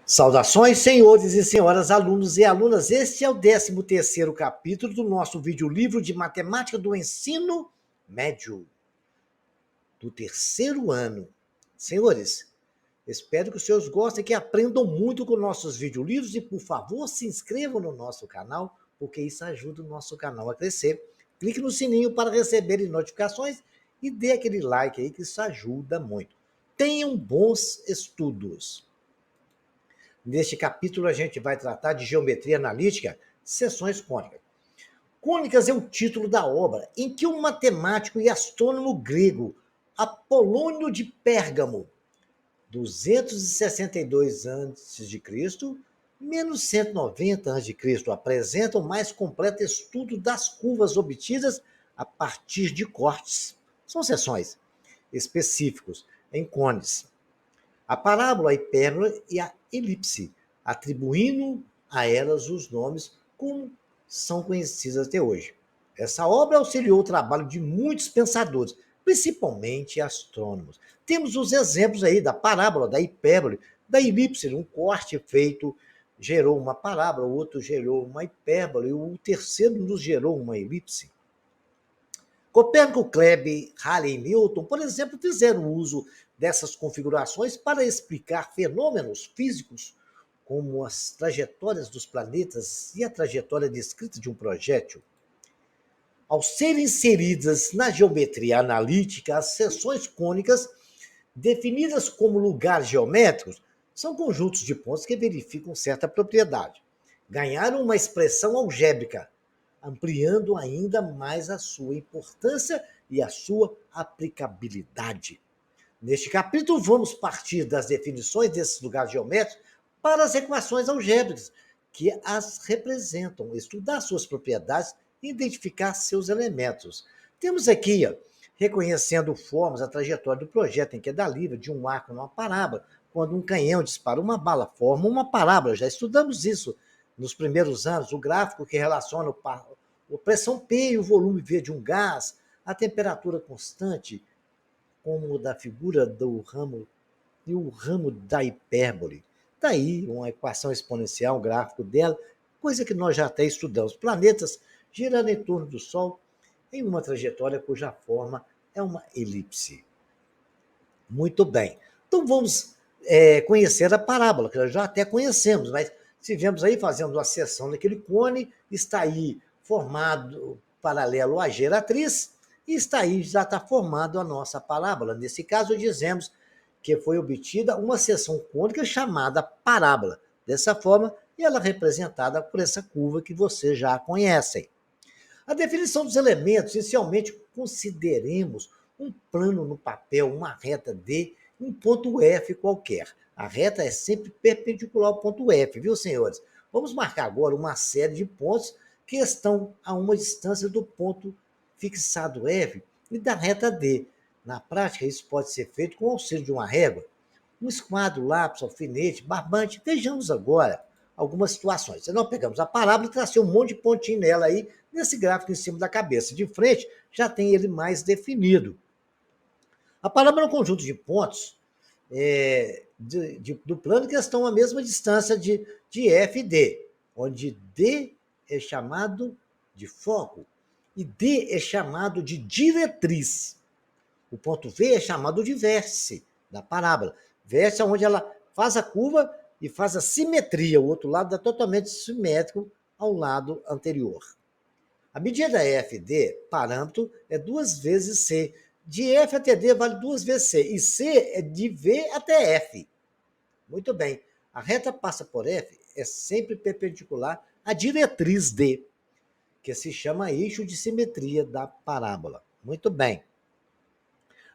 Saudações, senhores e senhoras, alunos e alunas. Este é o 13º capítulo do nosso videolivro de matemática do ensino médio, do terceiro ano. Senhores, espero que os senhores gostem, que aprendam muito com nossos videolivros e, por favor, se inscrevam no nosso canal, porque isso ajuda o nosso canal a crescer. Clique no sininho para receberem notificações e dê aquele like aí, que isso ajuda muito. Tenham bons estudos. Neste capítulo, a gente vai tratar de geometria analítica, seções cônicas. Cônicas é o título da obra em que o matemático e astrônomo grego Apolônio de Pérgamo, 262 a.C., menos 190 a.C., apresentam o mais completo estudo das curvas obtidas a partir de cortes. São seções específicos em cônes. A parábola, a hipérbole e a elipse, atribuindo a elas os nomes como são conhecidas até hoje. Essa obra auxiliou o trabalho de muitos pensadores, principalmente astrônomos. Temos os exemplos aí da parábola, da hipérbole, da elipse, um corte feito gerou uma parábola, o outro gerou uma hipérbole, e o terceiro nos gerou uma elipse. Copérnico, Kleber, Halley e Newton, por exemplo, fizeram uso dessas configurações para explicar fenômenos físicos, como as trajetórias dos planetas e a trajetória descrita de um projétil. Ao serem inseridas na geometria analítica, as seções cônicas, definidas como lugares geométricos, são conjuntos de pontos que verificam certa propriedade. Ganharam uma expressão algébrica, ampliando ainda mais a sua importância e a sua aplicabilidade. Neste capítulo, vamos partir das definições desses lugares geométricos para as equações algébricas, que as representam, estudar suas propriedades e identificar seus elementos. Temos aqui, reconhecendo formas, a trajetória do projeto em que dá livre de um arco numa parábola, quando um canhão dispara uma bala, forma uma parábola. Já estudamos isso nos primeiros anos, o gráfico que relaciona a pressão P e o volume V de um gás, a temperatura constante, como o da figura do ramo e o ramo da hipérbole. Daí uma equação exponencial, um gráfico dela, coisa que nós já até estudamos. Planetas girando em torno do Sol em uma trajetória cuja forma é uma elipse. Muito bem. Então vamos conhecer a parábola, que nós já até conhecemos, mas estivemos aí fazendo a seção daquele cone, está aí formado paralelo à geratriz, e está aí, já está formado a nossa parábola. Nesse caso, dizemos que foi obtida uma seção cônica chamada parábola. Dessa forma, e ela é representada por essa curva que vocês já conhecem. A definição dos elementos, essencialmente, consideremos um plano no papel, uma reta D, um ponto F qualquer. A reta é sempre perpendicular ao ponto F, viu, senhores? Vamos marcar agora uma série de pontos que estão a uma distância do ponto fixado F e da reta D. Na prática, isso pode ser feito com o auxílio de uma régua, um esquadro, lápis, alfinete, barbante. Vejamos agora algumas situações. Nós pegamos a parábola e tracei um monte de pontinho nela aí, nesse gráfico em cima da cabeça. De frente, já tem ele mais definido. A parábola é um conjunto de pontos do plano que estão à mesma distância de F e D, onde D é chamado de foco e D é chamado de diretriz. O ponto V é chamado de vértice da parábola. Vértice é onde ela faz a curva e faz a simetria. O outro lado é totalmente simétrico ao lado anterior. A medida FD, parâmetro, é 2 vezes C. De F até D vale 2 vezes C. E C é de V até F. Muito bem. A reta passa por F, é sempre perpendicular à diretriz D, que se chama eixo de simetria da parábola. Muito bem.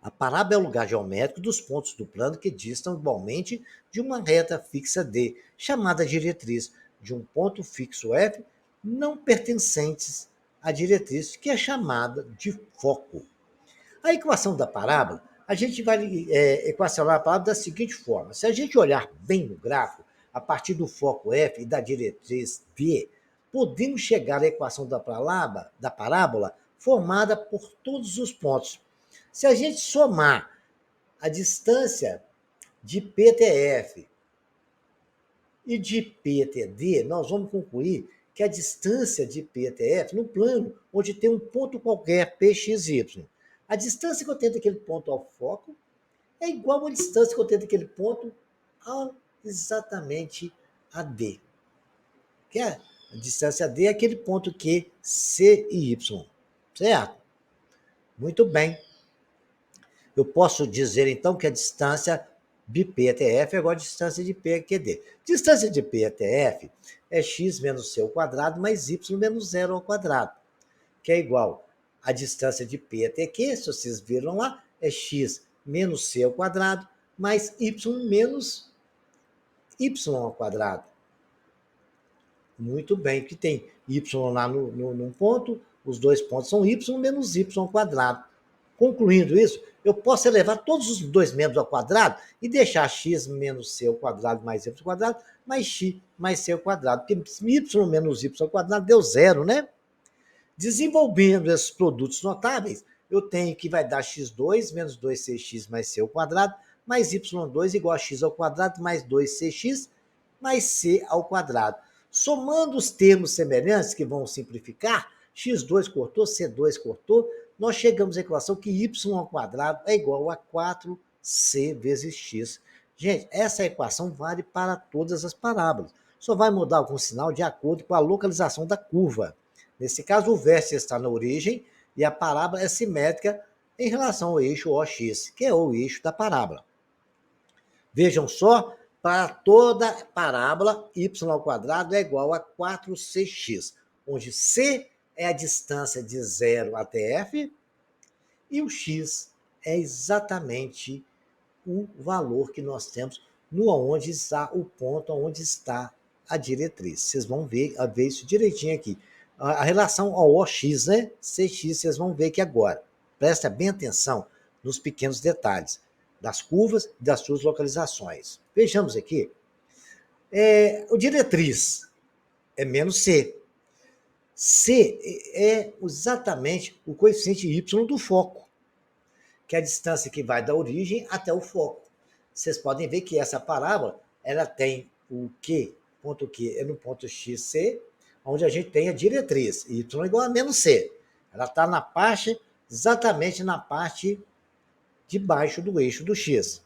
A parábola é o lugar geométrico dos pontos do plano que distam igualmente de uma reta fixa D, chamada diretriz, de um ponto fixo F, não pertencentes à diretriz, que é chamada de foco. A equação da parábola, a gente vai equacionar a parábola da seguinte forma. Se a gente olhar bem no gráfico, a partir do foco F e da diretriz D, podemos chegar à equação da parábola formada por todos os pontos. Se a gente somar a distância de PTF E de P até D, nós vamos concluir que a distância de P até F, no plano onde tem um ponto qualquer, PXY, a distância que eu tenho daquele ponto ao foco é igual à distância que eu tenho daquele ponto exatamente a D. Que é a distância D é aquele ponto Q, C e Y. Certo? Muito bem. Eu posso dizer, então, que a distância de P até F é igual à distância de P até D. Distância de P até F é x menos c ao quadrado mais y menos zero ao quadrado, que é igual à distância de P até Q, se vocês viram lá, é x menos c ao quadrado mais y menos y ao quadrado. Muito bem, que tem y lá num ponto, os dois pontos são y menos y ao quadrado. Concluindo isso, eu posso elevar todos os dois membros ao quadrado e deixar x menos c ao quadrado mais y ao quadrado mais x mais c ao quadrado, porque y menos y ao quadrado deu zero, né? Desenvolvendo esses produtos notáveis, eu tenho que vai dar x2 menos 2cx mais c ao quadrado mais y2 igual a x ao quadrado mais 2cx mais c ao quadrado. Somando os termos semelhantes, que vão simplificar, x2 cortou, c2 cortou, nós chegamos à equação que y ao quadrado é igual a 4c vezes x. Gente, essa equação vale para todas as parábolas. Só vai mudar algum sinal de acordo com a localização da curva. Nesse caso, o vértice está na origem e a parábola é simétrica em relação ao eixo OX, que é o eixo da parábola. Vejam só, para toda parábola, y ao quadrado é igual a 4cx, onde c é a distância de 0 até f e o x é exatamente o valor que nós temos no onde está o ponto, onde está a diretriz. Vocês vão ver isso direitinho aqui. A relação ao OX, né? CX, vocês vão ver aqui agora. Presta bem atenção nos pequenos detalhes das curvas e das suas localizações. Vejamos aqui. O diretriz é menos C. C é exatamente o coeficiente Y do foco, que é a distância que vai da origem até o foco. Vocês podem ver que essa parábola, ela tem o Q, ponto Q é no ponto XC, onde a gente tem a diretriz, y igual a menos c. Ela está na parte, exatamente na parte de baixo do eixo do x.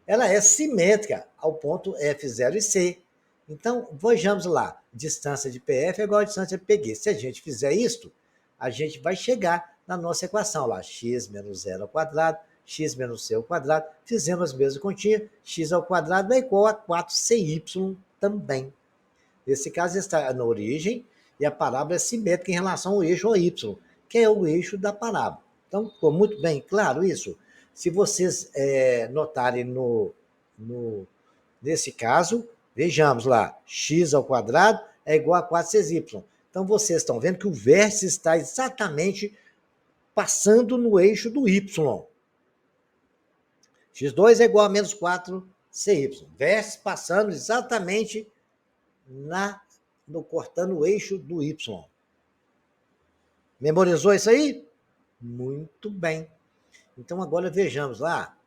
Ela é simétrica ao ponto F0 e C. Então, vejamos lá, distância de PF é igual a distância de PQ. Se a gente fizer isto, a gente vai chegar na nossa equação lá, x menos 0 ao quadrado, x menos c ao quadrado, fizemos as mesmas continhas, x ao quadrado é igual a 4cy também. Nesse caso, está na origem e a parábola é simétrica em relação ao eixo Y, que é o eixo da parábola. Então, ficou muito bem claro isso? Se vocês notarem nesse caso, vejamos lá, x ao quadrado é igual a 4cy. Então, vocês estão vendo que o vértice está exatamente passando no eixo do y. x2 é igual a menos 4cy. Vértice passando exatamente cortando o eixo do y. Memorizou isso aí? Muito bem. Então agora vejamos lá.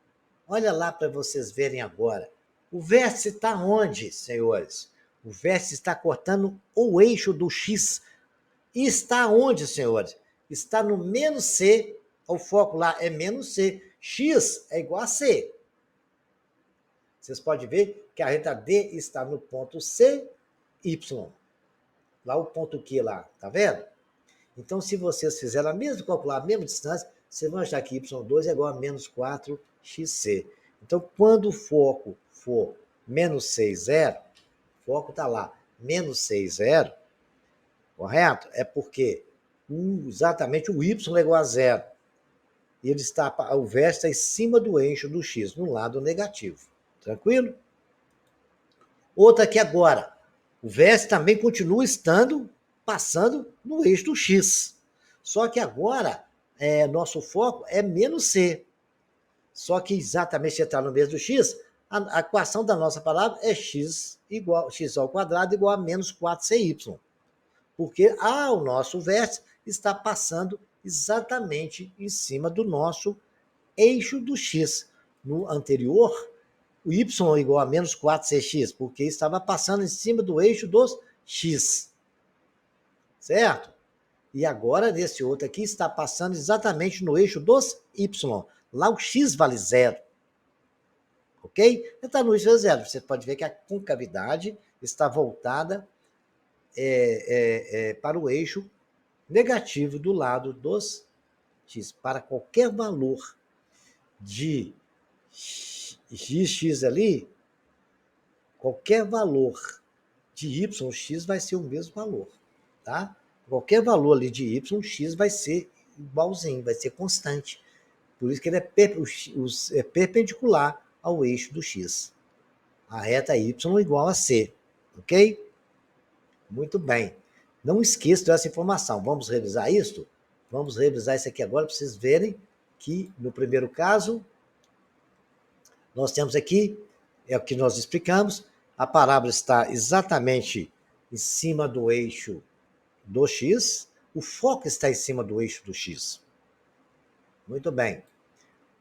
Olha lá para vocês verem agora. O vértice está onde, senhores? O vértice está cortando o eixo do x. E está onde, senhores? Está no menos c. O foco lá é menos c. X é igual a c. Vocês podem ver que a reta D está no ponto C, Y. Lá o ponto Q lá, tá vendo? Então, se vocês fizerem a mesma, calcular a mesma distância, vocês vão achar que Y2 é igual a menos 4xc. Então, quando o foco for menos 6, 0, o foco está lá, menos 6, 0, correto? É porque exatamente o Y é igual a 0. E o vértice está em cima do eixo do X, no lado negativo. Tranquilo? Outra aqui agora. O vértice também continua passando no eixo do X. Só que agora, nosso foco é menos C. Só que exatamente se está no eixo do X, a equação da nossa palavra é x ao quadrado igual a menos 4cy. Porque o nosso vértice está passando exatamente em cima do nosso eixo do X. No anterior, o y igual a menos 4cx? Porque estava passando em cima do eixo dos x, certo? E agora, nesse outro aqui, está passando exatamente no eixo dos y. Lá o x vale zero. Ok? Está no eixo vale zero. Você pode ver que a concavidade está voltada para o eixo negativo do lado dos x. Para qualquer valor de x ali, qualquer valor de y, x vai ser o mesmo valor, tá? Qualquer valor ali de y, x vai ser igualzinho, vai ser constante. Por isso que ele é perpendicular ao eixo do x. A reta y igual a c, ok? Muito bem. Não esqueça dessa informação. Vamos revisar isso? Vamos revisar isso aqui agora para vocês verem que, no primeiro caso, nós temos aqui, é o que nós explicamos, a parábola está exatamente em cima do eixo do x, o foco está em cima do eixo do x. Muito bem.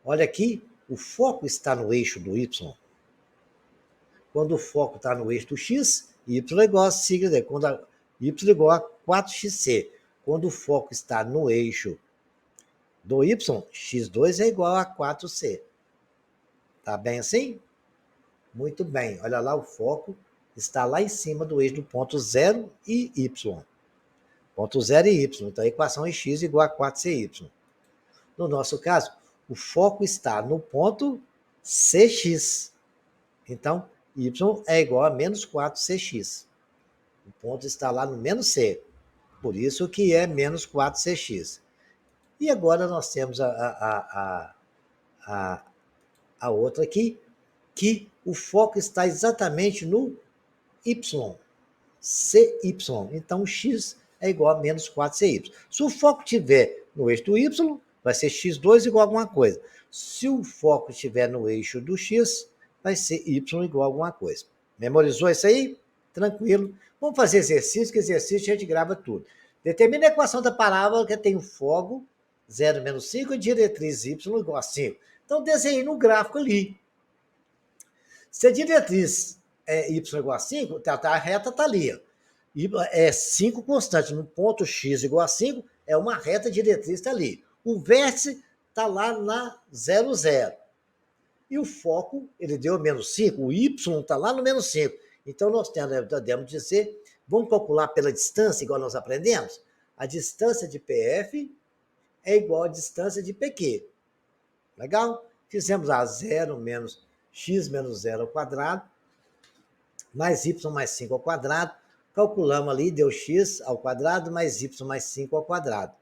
Olha aqui, o foco está no eixo do y. Quando o foco está no eixo do x, y é igual a sigla, quando y é igual a 4xc. Quando o foco está no eixo do y, x2 é igual a 4c. Tá bem assim? Muito bem. Olha lá, o foco está lá em cima do eixo do ponto 0 e y. Ponto 0 e y. Então, a equação é x igual a 4cy. No nosso caso, o foco está no ponto cx. Então, y é igual a menos 4cx. O ponto está lá no menos c. Por isso que é menos 4cx. E agora nós temos a outra aqui, que o foco está exatamente no y, cy. Então, x é igual a menos 4cy. Se o foco estiver no eixo do y, vai ser x2 igual a alguma coisa. Se o foco estiver no eixo do x, vai ser y igual a alguma coisa. Memorizou isso aí? Tranquilo. Vamos fazer exercício, que exercício a gente grava tudo. Determine a equação da parábola que tem o foco 0 menos 5 e diretriz y igual a 5. Então, desenhe no gráfico ali. Se a diretriz é y igual a 5, a reta está ali. É 5 constante. No ponto x igual a 5, é uma reta diretriz está ali. O vértice está lá na 0, 0. E o foco, ele deu menos 5, o y está lá no menos 5. Então, nós podemos dizer, vamos calcular pela distância, igual nós aprendemos? A distância de PF é igual à distância de PQ. Legal? Fizemos a 0 menos x menos 0 ao quadrado, mais y mais 5 ao quadrado. Calculamos ali, deu x ao quadrado mais y mais 5 ao quadrado.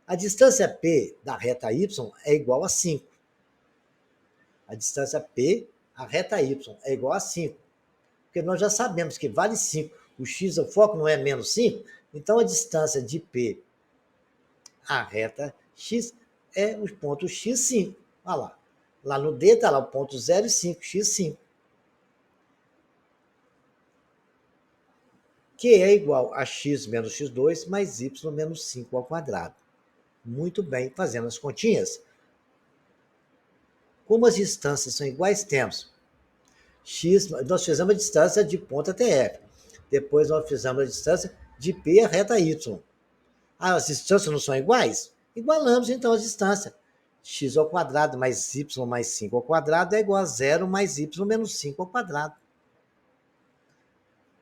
A distância P da reta y é igual a 5. A distância P, a reta y, é igual a 5. Porque nós já sabemos que vale 5. O x, o foco não é menos 5. Então, a distância de P, a reta x, é o ponto x5. Olha lá. Lá no D está lá o ponto 0 e 5, x5. Que é igual a x menos x2 mais y menos 5 ao quadrado. Muito bem, fazendo as continhas. Como as distâncias são iguais, temos x, nós fizemos a distância de ponta até F. Depois nós fizemos a distância de P a reta Y. As distâncias não são iguais? Igualamos então as distâncias. X ao quadrado mais y mais 5 ao quadrado é igual a 0 mais y menos 5 ao quadrado.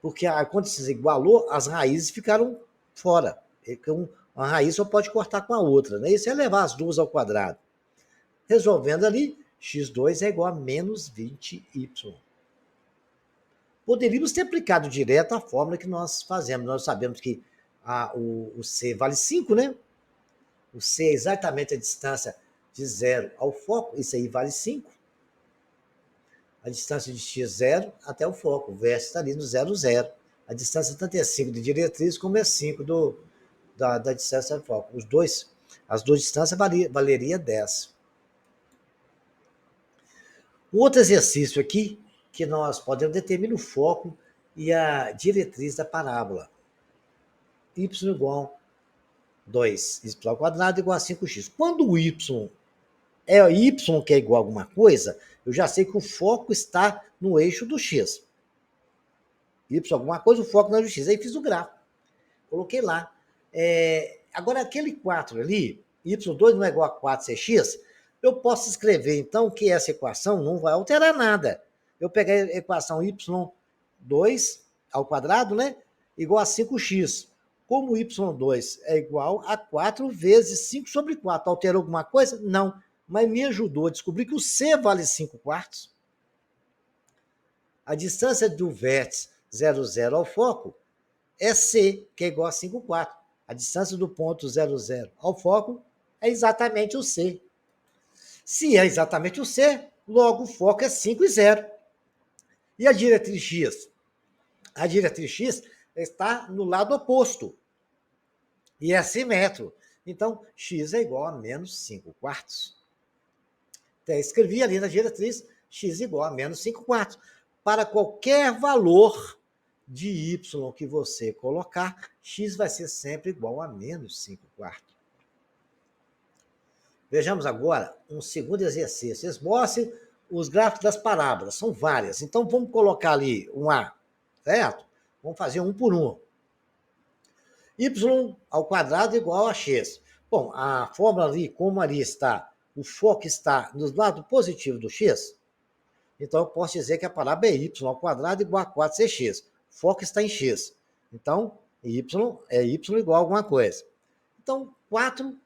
Porque quando se igualou, as raízes ficaram fora. Uma raiz só pode cortar com a outra, né? Isso é levar as duas ao quadrado. Resolvendo ali, x2 é igual a menos 20y. Poderíamos ter aplicado direto a fórmula que nós fazemos. Nós sabemos que o c vale 5, né? O c é exatamente a distância de 0 ao foco. Isso aí vale 5. A distância de x0 até o foco. O vértice está ali no 0, 0. A distância tanto é 5 de diretriz como é 5 da distância do foco. As duas distâncias valeria 10. Um outro exercício aqui, que nós podemos determinar o foco e a diretriz da parábola. Y igual a 2, y ao quadrado igual a 5x. Quando o y é y que é igual a alguma coisa, eu já sei que o foco está no eixo do x. Y alguma coisa, o foco no eixo do x. Aí fiz o gráfico. Coloquei lá. Agora, aquele 4 ali, y2 não é igual a 4cx, eu posso escrever, então, que essa equação não vai alterar nada. Eu peguei a equação y2 ao quadrado, né? Igual a 5x. Como y2 é igual a 4 vezes 5 sobre 4. Alterou alguma coisa? Não. Mas me ajudou a descobrir que o c vale 5 quartos. A distância do vértice 0, 0 ao foco é c, que é igual a 5 quartos. A distância do ponto 0, 0 ao foco é exatamente o c. Se é exatamente o c, logo o foco é 5 e 0. E a diretriz x? A diretriz x está no lado oposto e é simétrico. Então, x é igual a menos 5 quartos. Então, escrevi ali na diretriz x igual a menos 5 quartos. Para qualquer valor de y que você colocar, x vai ser sempre igual a menos 5 quartos. Vejamos agora um segundo exercício. Esboce os gráficos das parábolas, são várias. Então, vamos colocar ali um A, certo? Vamos fazer um por um. Y ao quadrado igual a x. Bom, a fórmula ali, como ali está, o foco está no lado positivo do x, então eu posso dizer que a parábola é y ao quadrado igual a 4cx. O foco está em x. Então, y é y igual a alguma coisa. Então, 4,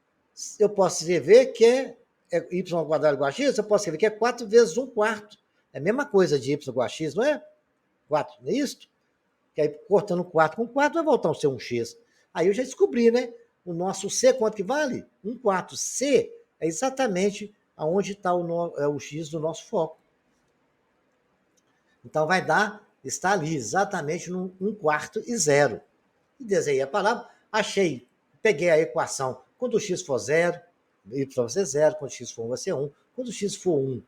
eu posso escrever que é y ao quadrado igual a x, eu posso escrever que é 4 vezes 1 quarto. É a mesma coisa de y igual a x, não é? 4, não é isso? Que aí, cortando 4 com 4, vai voltar a ser um x. Aí eu já descobri, né? O nosso C, quanto que vale? 1 quarto. C é exatamente aonde está o x do nosso foco. Então, vai dar, está ali, exatamente no 1 quarto e 0. E desenhei a parábola, achei, peguei a equação. Quando o x for 0, y vai ser 0. Quando o x for 1, vai ser 1. Quando o x for 1,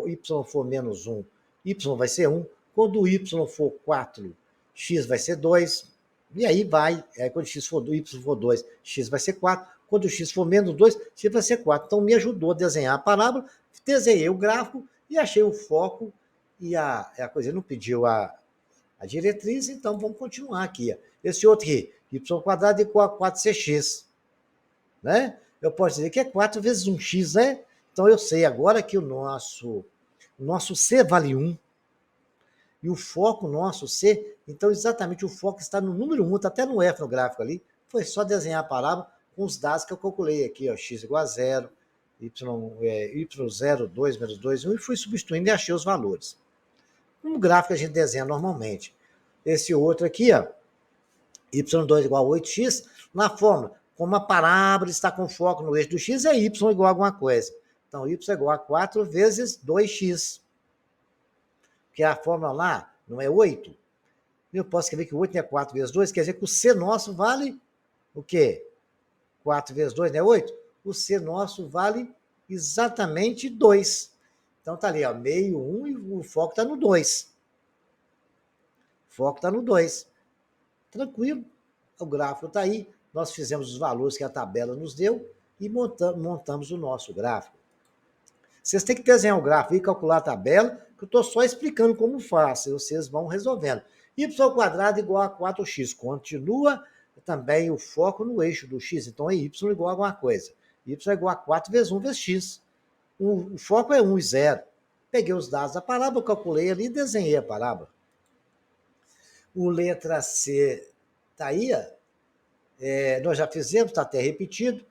y for menos 1, y vai ser 1. Quando o y for 4, x vai ser 2. E aí vai. Quando y for 2, x vai ser 4. Quando o x for menos 2, x vai ser 4. Então, me ajudou a desenhar a parábola, desenhei o gráfico e achei o foco. E a coisa não pediu a diretriz, então vamos continuar aqui. Esse outro aqui, y² igual a 4cx. Né? Eu posso dizer que é 4 vezes 1x, né? Então eu sei agora que o nosso C vale 1. E o foco nosso C, então exatamente o foco está no número 1, está até no F no gráfico ali. Foi só desenhar a parábola com os dados que eu calculei aqui, ó, x igual a 0, y0, 2, menos 2, 1, e fui substituindo e achei os valores. Um gráfico que a gente desenha normalmente. Esse outro aqui, ó, y2 igual a 8x, na fórmula, como a parábola está com foco no eixo do x, é y igual a alguma coisa. Então, y é igual a 4 vezes 2x. Porque a fórmula lá não é 8. Eu posso escrever que 8 não é 4 vezes 2, quer dizer que o C nosso vale o quê? 4 vezes 2 não é 8? O C nosso vale exatamente 2. Então tá ali, ó, meio 1 e o foco está no 2. O foco está no 2. Tranquilo. O gráfico está aí. Nós fizemos os valores que a tabela nos deu e montamos o nosso gráfico. Vocês têm que desenhar o gráfico e calcular a tabela, que eu estou só explicando como faz, e vocês vão resolvendo. Y² igual a 4x. Continua também o foco no eixo do x, então é y igual a alguma coisa. Y é igual a 4 vezes 1 vezes x. O foco é 1 e 0. Peguei os dados da parábola, calculei ali e desenhei a parábola. O letra C está aí, nós já fizemos, está até repetido,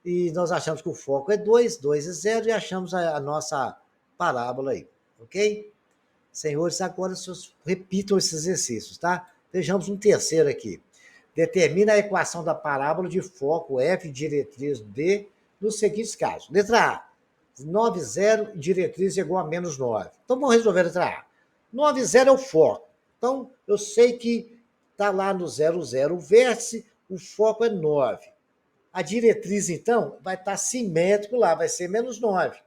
e nós achamos que o foco é 2, 2 e 0, e achamos a nossa parábola aí, ok? Senhores, agora vocês repitam esses exercícios, tá? Vejamos um terceiro aqui. Determina a equação da parábola de foco F, diretriz D, nos seguintes casos. Letra A, 9, 0, diretriz igual a menos 9. Então, vamos resolver a letra A. 9, 0 é o foco. Então, eu sei que está lá no 0, 0 o vértice, o foco é 9. A diretriz, então, vai estar simétrico lá, vai ser menos 9.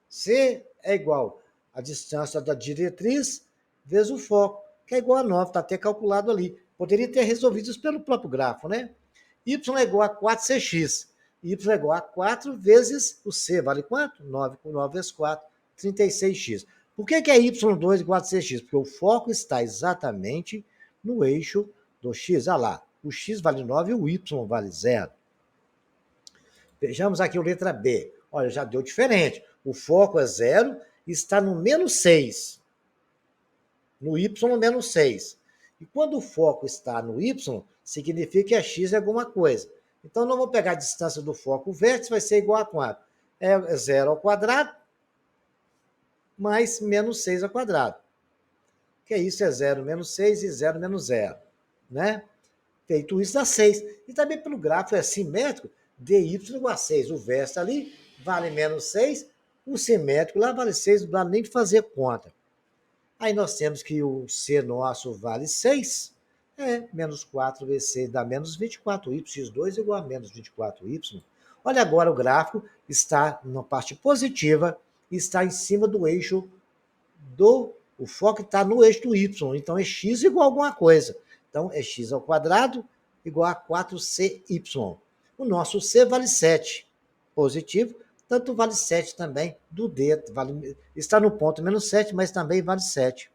C é igual a distância da diretriz vezes o foco, que é igual a 9, está até calculado ali. Poderia ter resolvido isso pelo próprio grafo, né? Y é igual a 4cx. y é igual a 4 vezes o c, vale quanto? 9 com 9 vezes 4, 36x. Por que é y2 igual a 6x? Porque o foco está exatamente no eixo do x. Olha lá, o x vale 9 e o y vale 0. Vejamos aqui a letra B. Olha, já deu diferente. O foco é 0 e está no menos 6. No y, menos 6. E quando o foco está no y, significa que a x é alguma coisa. Então, nós vamos pegar a distância do foco. O vértice vai ser igual a quanto? É 0 ao quadrado mais menos 6 ao quadrado. Que é isso? É 0 menos 6 e 0 menos 0. Né? Feito isso, dá 6. E também pelo gráfico é simétrico, dy igual a 6. O vértice ali vale menos 6, o simétrico lá vale 6, não dá nem de fazer conta. Aí nós temos que o C nosso vale 6, menos 4 vezes 6 dá menos 24y, x2 igual a menos 24y. Olha agora o gráfico, está na parte positiva, está em cima do eixo o foco está no eixo do y, então é x igual a alguma coisa. Então é x ao quadrado igual a 4cy. O nosso C vale 7, positivo, tanto vale 7 também do D, está no ponto menos 7, mas também vale 7.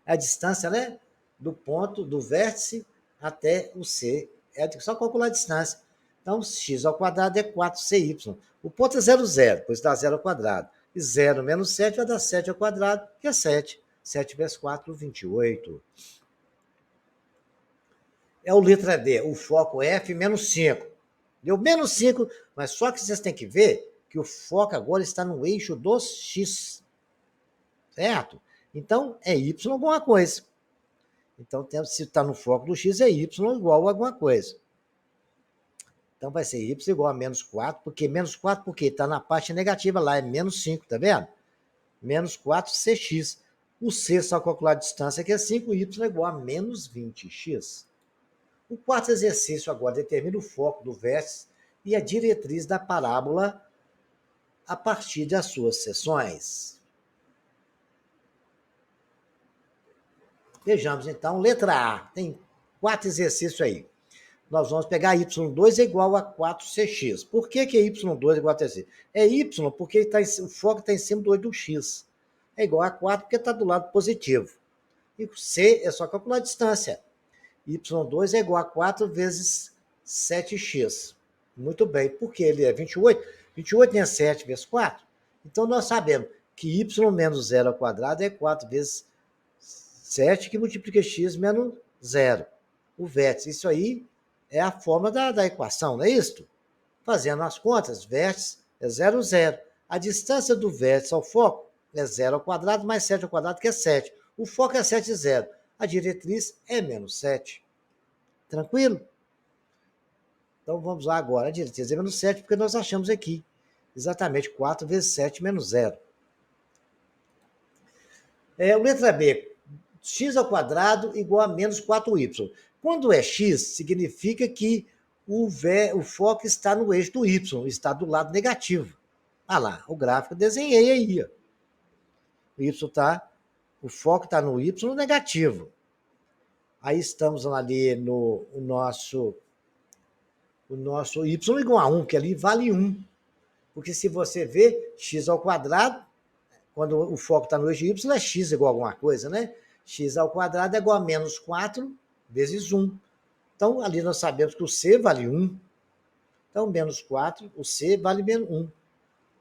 A distância, né, do ponto, do vértice até o C, é só calcular a distância. Então, x ao quadrado é 4cy. O ponto é 0, 0, pois dá 0 ao quadrado. E 0 menos 7 vai dar 7 ao quadrado, que é 7. 7 vezes 4, 28. É o letra D, o foco F menos 5. Deu menos 5, mas só que vocês têm que ver que o foco agora está no eixo dos x. Certo? Então, é y alguma coisa. Então, se está no foco do x, é y igual a alguma coisa. Então, vai ser y igual a menos 4, porque menos 4 porque está na parte negativa lá, é menos 5, tá vendo? Menos 4cx. O c, só calcular a distância, que é 5, y é igual a menos 20x. O quarto exercício agora determina o foco do vértice e a diretriz da parábola a partir das suas seções. Vejamos então, letra A, tem 4 exercícios aí. Nós vamos pegar y2 é igual a 4cx. Por que é y2 é igual a 4cx? É y porque o foco está em cima do x. É igual a 4 porque está do lado positivo. E c é só calcular a distância. y2 é igual a 4 vezes 7x. Muito bem, porque ele é 28. 28 é 7 vezes 4. Então, nós sabemos que y menos 0 ao quadrado é 4 vezes 7, que multiplica x menos 0. O vértice, isso aí é a forma da equação, não é isso? Fazendo as contas, vértice é 0, 0. A distância do vértice ao foco é 0 ao quadrado mais 7 ao quadrado, que é 7. O foco é 7, 0. A diretriz é menos 7. Tranquilo? Então, vamos lá agora. A diretriz é menos 7, porque nós achamos aqui exatamente 4 vezes 7 menos 0. Letra B. X ao quadrado igual a menos 4y. Quando é x, significa que o foco está no eixo do y, está do lado negativo. Ah lá, o gráfico eu desenhei aí. O foco está no y negativo. Aí estamos ali no nosso y igual a 1, que ali vale 1. Porque se você vê, x ao quadrado, quando o foco está no eixo y, é x igual a alguma coisa, né? X ao quadrado é igual a menos 4 vezes 1. Então, ali nós sabemos que o C vale 1. Então, menos 4, o C vale menos 1.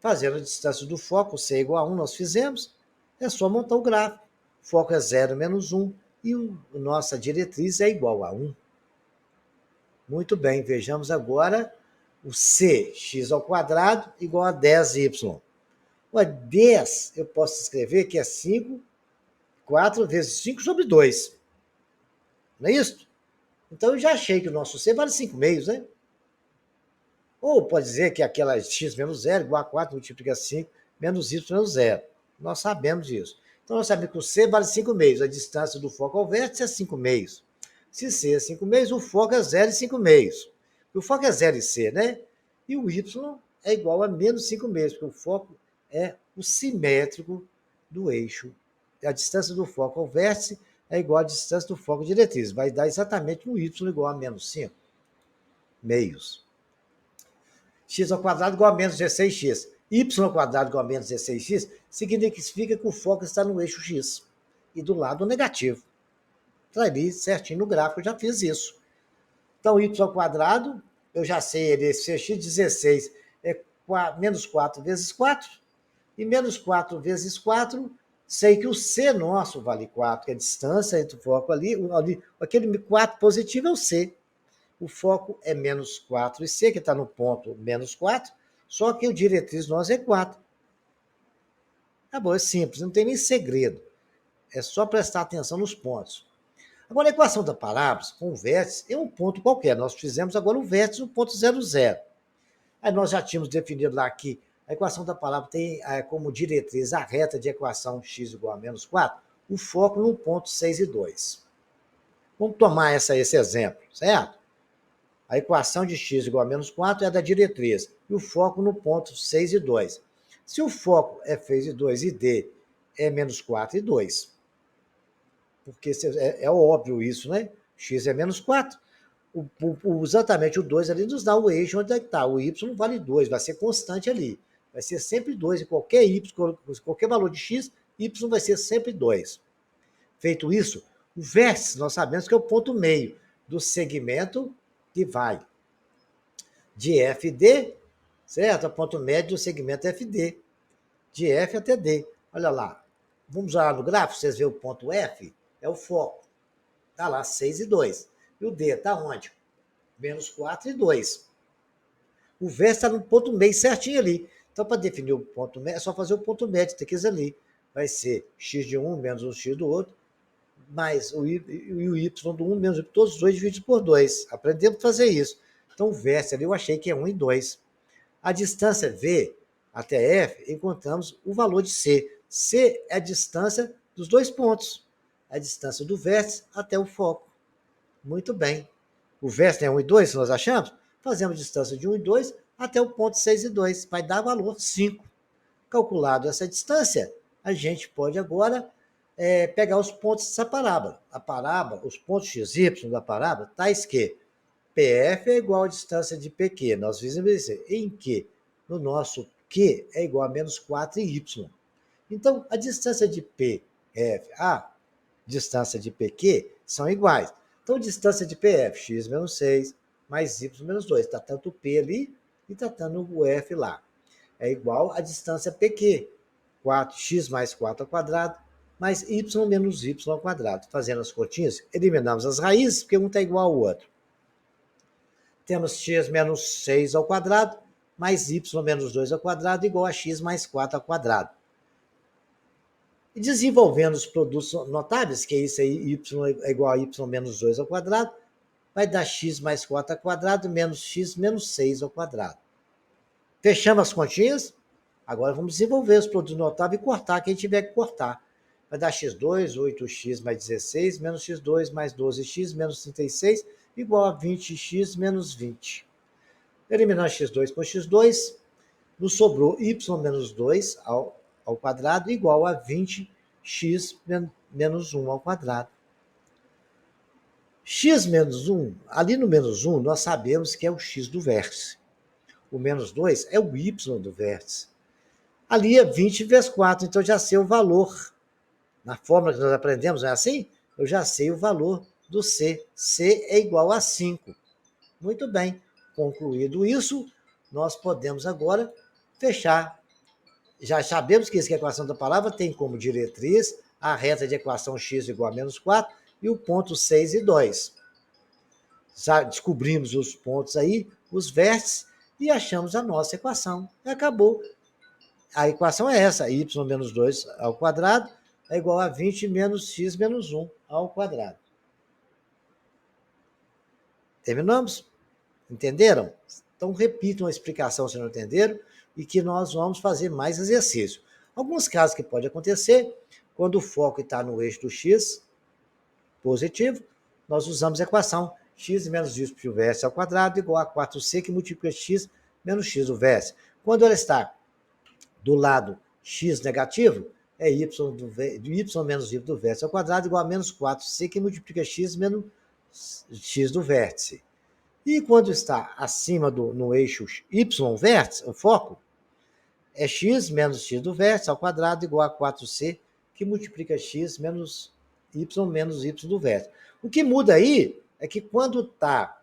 Fazendo a distância do foco, o C é igual a 1, nós fizemos. É só montar o gráfico. O foco é 0 menos 1 e a nossa diretriz é igual a 1. Muito bem, vejamos agora o C, x ao quadrado igual a 10y. O 10 eu posso escrever que é 5, 4 vezes 5 sobre 2. Não é isso? Então eu já achei que o nosso C vale 5 meios, né? Ou pode dizer que aquela x menos 0 igual a 4 multiplica 5 menos y menos 0. Nós sabemos disso. Então nós sabemos que o C vale 5 meios. A distância do foco ao vértice é 5 meios. Se C é 5 meios, o foco é 0 e 5 meios. O foco é 0 e C, né? E o y é igual a menos 5 meios, porque o foco é o simétrico do eixo. A distância do foco ao vértice é igual à distância do foco à diretriz. Vai dar exatamente um y igual a menos 5 meios. x ao quadrado igual a menos 16x. Y ao quadrado igual a menos 16x significa que o foco está no eixo x e do lado negativo. Está ali certinho no gráfico, eu já fiz isso. Então, y ao quadrado, eu já sei ele, x16 é menos 4 vezes 4, e menos 4 vezes 4, sei que o C nosso vale 4, que é a distância entre o foco ali, aquele 4 positivo é o C. O foco é menos 4 e C, que está no ponto menos 4, só que o diretriz nosso é 4. Tá bom, é simples, não tem nem segredo. É só prestar atenção nos pontos. Agora, a equação da parábola com o vértice é um ponto qualquer. Nós fizemos agora o vértice no ponto 0, 0. Aí nós já tínhamos definido lá que a equação da parábola tem como diretriz a reta de equação x igual a menos 4, o foco no ponto 6 e 2. Vamos tomar esse exemplo, certo? A equação de x igual a menos 4 é da diretriz, e o foco no ponto 6 e 2. Se o foco é 6 e 2 e D é menos 4 e 2, porque é óbvio isso, né? X é menos 4. Exatamente o 2 ali nos dá o eixo onde é que está. O y vale 2, vai ser constante ali. Vai ser sempre 2 em qualquer y, qualquer valor de x, y vai ser sempre 2. Feito isso, o vértice nós sabemos que é o ponto meio do segmento que vai de FD, certo? O ponto médio do segmento FD, de F até D. Olha lá, vamos lá no gráfico, vocês veem o ponto F, é o foco. Está lá 6 e 2. E o D está onde? Menos 4 e 2. O vértice está no ponto meio certinho ali. Então, para definir o ponto médio, é só fazer o ponto médio, tem que ir ali. Vai ser x de um menos o x do outro, mais o y do um menos o y, todos os dois divididos por 2. Aprendemos a fazer isso. Então, o vértice ali eu achei que é 1 e 2. A distância V até F, encontramos o valor de C. C é a distância dos dois pontos. A distância do vértice até o foco. Muito bem. O vértice é 1 e 2, se nós achamos, fazemos distância de 1 e 2 até o ponto 6 e 2. Vai dar valor 5. Calculado essa distância, a gente pode agora pegar os pontos dessa parábola. A parábola, os pontos x, y da parábola, tais que PF é igual à distância de PQ. Nós fizemos isso em que no nosso Q é igual a menos 4 e Y. Então, a distância de PF, distância de PQ são iguais. Então, distância de PF, x menos 6, mais y menos 2. Está tanto o P ali e está tanto o F lá. É igual a distância PQ, 4x mais 4 ao quadrado, mais y menos y ao quadrado. Fazendo as continhas, eliminamos as raízes, porque um está igual ao outro. Temos x menos 6 ao quadrado, mais y menos 2 ao quadrado, igual a x mais 4 ao quadrado. E desenvolvendo os produtos notáveis, que é isso aí, y é igual a y menos 2 ao quadrado, vai dar x mais 4 ao quadrado, menos x menos 6 ao quadrado. Fechamos as continhas? Agora vamos desenvolver os produtos notáveis e cortar quem tiver que cortar. Vai dar x2, 8x mais 16, menos x2 mais 12x, menos 36, igual a 20x menos 20. Eliminando x2 por x2, nos sobrou y menos 2 ao quadrado, igual a 20x menos 1 ao quadrado. X menos 1, ali no menos 1, nós sabemos que é o x do vértice. O menos 2 é o y do vértice. Ali é 20 vezes 4, então eu já sei o valor. Na fórmula que nós aprendemos, não é assim? Eu já sei o valor do C. C é igual a 5. Muito bem. Concluído isso, nós podemos agora fechar. Já sabemos que a equação da palavra tem como diretriz a reta de equação x igual a menos 4 e o ponto 6 e 2. Já descobrimos os pontos aí, os vértices, e achamos a nossa equação. E acabou. A equação é essa, y menos 2 ao quadrado é igual a 20 menos x menos 1 ao quadrado. Terminamos? Entenderam? Então, repitam a explicação se não entenderam e que nós vamos fazer mais exercício. Alguns casos que pode acontecer, quando o foco está no eixo do x positivo, nós usamos a equação x menos y do vértice ao quadrado igual a 4c que multiplica x menos x do vértice. Quando ela está do lado x negativo, é y menos y do vértice ao quadrado igual a menos 4c que multiplica x menos x do vértice. E quando está acima no eixo Y vértice, o foco, é x menos x do vértice ao quadrado igual a 4c, que multiplica x menos y do vértice. O que muda aí é que quando está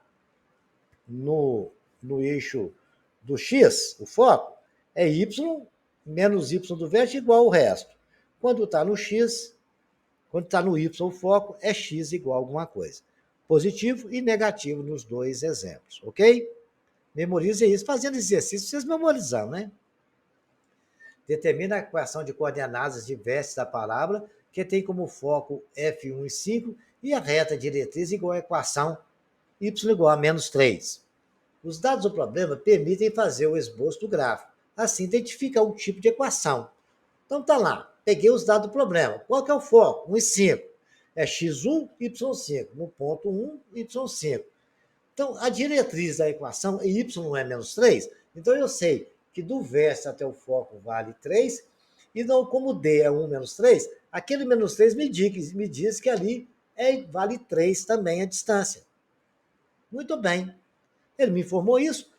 no eixo do x, o foco, é y menos y do vértice igual ao resto. Quando está no x, quando está no y, o foco é x igual a alguma coisa. Positivo e negativo nos dois exemplos, ok? Memorize isso. Fazendo exercício, vocês memorizam, né? Determina a equação de coordenadas de vértices da parábola, que tem como foco F1 e 5, e a reta diretriz igual à equação y igual a menos 3. Os dados do problema permitem fazer o esboço do gráfico. Assim, identifica o tipo de equação. Então, tá lá. Peguei os dados do problema. Qual que é o foco? 1 e 5. É x1, y5. No ponto 1, y5. Então, a diretriz da equação é y não é menos 3. Então, eu sei que do vértice até o foco vale 3. E não, como D é 1 menos 3, aquele menos 3 me diz que ali vale 3 também a distância. Muito bem. Ele me informou isso.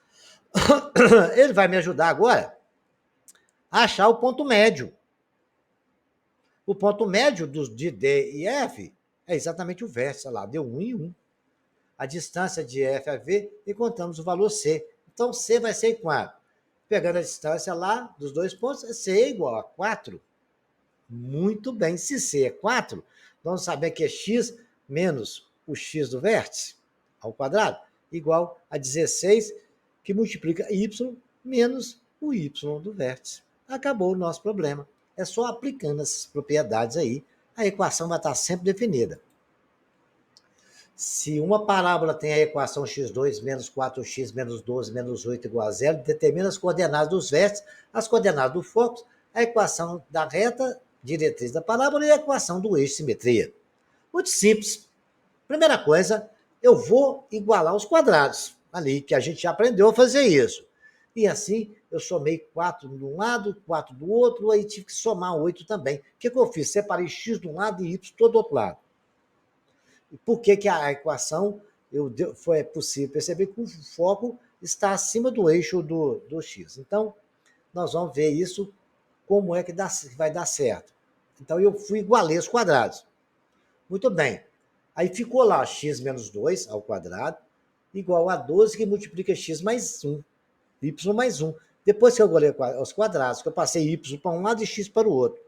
Ele vai me ajudar agora a achar o ponto médio. O ponto médio de D e F é exatamente o vértice lá, deu 1 e 1. A distância de F a V, encontramos o valor C. Então, C vai ser quanto? Pegando a distância lá dos dois pontos, C é igual a 4. Muito bem. Se C é 4, vamos saber que é x menos o x do vértice ao quadrado, igual a 16, que multiplica y menos o y do vértice. Acabou o nosso problema. É só aplicando essas propriedades aí, a equação vai estar sempre definida. Se uma parábola tem a equação x2 menos 4x menos 12 menos 8 igual a 0, determina as coordenadas dos vértices, as coordenadas do foco, a equação da reta diretriz da parábola e a equação do eixo de simetria. Muito simples. Primeira coisa, eu vou igualar os quadrados ali, que a gente já aprendeu a fazer isso. E assim, eu somei 4 de um lado, 4 do outro, aí tive que somar 8 também. O que eu fiz? Separei x de um lado e y todo do outro lado. E por que a equação foi possível perceber que o foco está acima do eixo do x. Então, nós vamos ver isso, como é que vai dar certo. Então, eu igualei os quadrados. Muito bem. Aí ficou lá x menos 2 ao quadrado, igual a 12, que multiplica x mais 1, y mais 1. Depois que eu igualei os quadrados, que eu passei y para um lado e x para o outro.